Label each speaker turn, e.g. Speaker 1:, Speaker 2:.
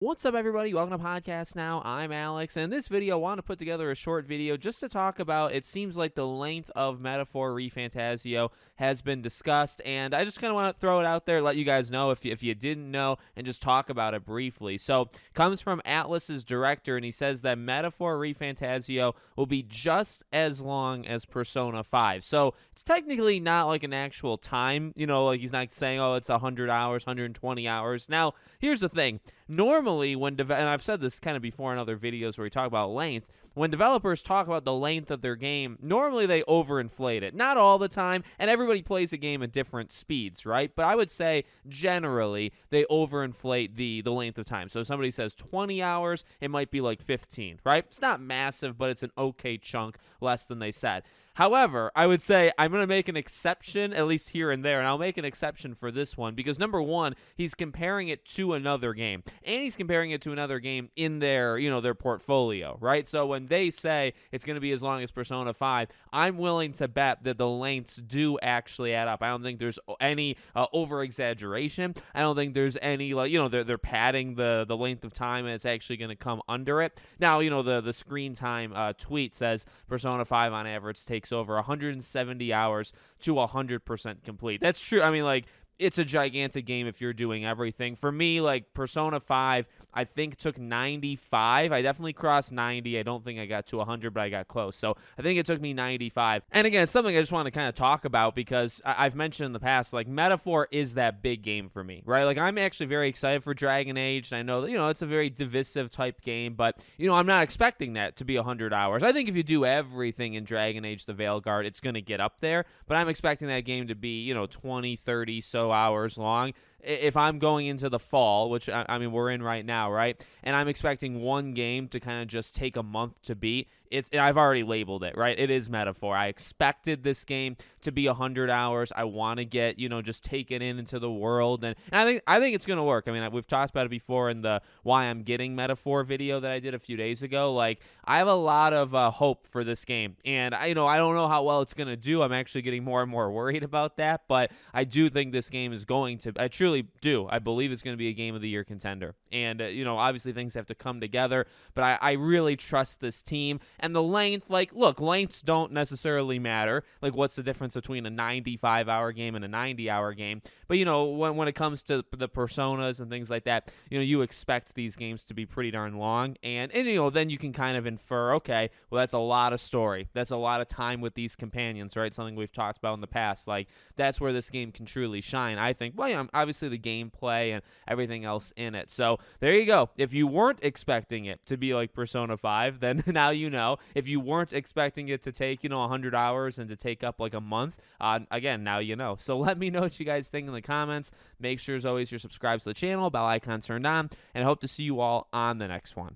Speaker 1: What's up, everybody? Welcome to Podcast Now. I'm Alex, and in this video, I want to put together a short video just to talk about, it seems like the length of Metaphor ReFantazio has been discussed, and I just kind of want to throw it out there, let you guys know if you didn't know, and just talk about it briefly. So, comes from Atlas's director, and he says that Metaphor ReFantazio will be just as long as Persona 5. So, it's technically not like an actual time, like he's not saying, oh, it's 100 hours, 120 hours. Now, here's the thing. Normally, and I've said this kind of before in other videos where we talk about length, when developers talk about the length of their game, normally they overinflate it. Not all the time, and everybody plays a game at different speeds, right? But I would say generally they overinflate the length of time. So if somebody says 20 hours, it might be like 15, right? It's not massive, but it's an okay chunk less than they said. However, I would say I'm going to make an exception, at least here and there, and I'll make an exception for this one because, number one, he's comparing it to another game, and he's comparing it to another game in their portfolio, right? So when they say it's going to be as long as Persona 5, I'm willing to bet that the lengths do actually add up. I don't think there's any over-exaggeration. I don't think there's any, they're padding the length of time, and it's actually going to come under it. Now, the screen time tweet says Persona 5 on average takes over 170 hours to 100% complete. That's true. I mean, it's a gigantic game if you're doing everything. For me, Persona 5, I think took 95. I definitely crossed 90. I don't think I got to 100, but I got close. So I think it took me 95. And again, it's something I just want to kind of talk about because I've mentioned in the past, Metaphor is that big game for me, right? I'm actually very excited for Dragon Age, and I know that, it's a very divisive type game, but, I'm not expecting that to be 100 hours. I think if you do everything in Dragon Age the Veilguard, it's going to get up there, but I'm expecting that game to be, 20, 30, so hours long. If I'm going into the fall, which I mean we're in right now, right? And I'm expecting one game to kind of just take a month to beat. I've already labeled it, right? It is Metaphor. I expected this game to be 100 hours. I want to get, just take it into the world, and I think it's gonna work. I mean, we've talked about it before in the Why I'm Getting Metaphor video that I did a few days ago. I have a lot of hope for this game, and I don't know how well it's gonna do. I'm actually getting more and more worried about that, but I do think this game is going to. I truly do. I believe it's going to be a Game of the Year contender, and obviously things have to come together, but I really trust this team. And the length, look, lengths don't necessarily matter. What's the difference between a 95-hour game and a 90-hour game? But, when it comes to the personas and things like that, you expect these games to be pretty darn long. And then you can kind of infer, okay, well, that's a lot of story. That's a lot of time with these companions, right? Something we've talked about in the past. That's where this game can truly shine, I think. Well, obviously the gameplay and everything else in it. So there you go. If you weren't expecting it to be like Persona 5, then now you know. If you weren't expecting it to take, 100 hours and to take up a month, again, now you know. So let me know what you guys think in the comments. Make sure, as always, you're subscribed to the channel, bell icon turned on, and I hope to see you all on the next one.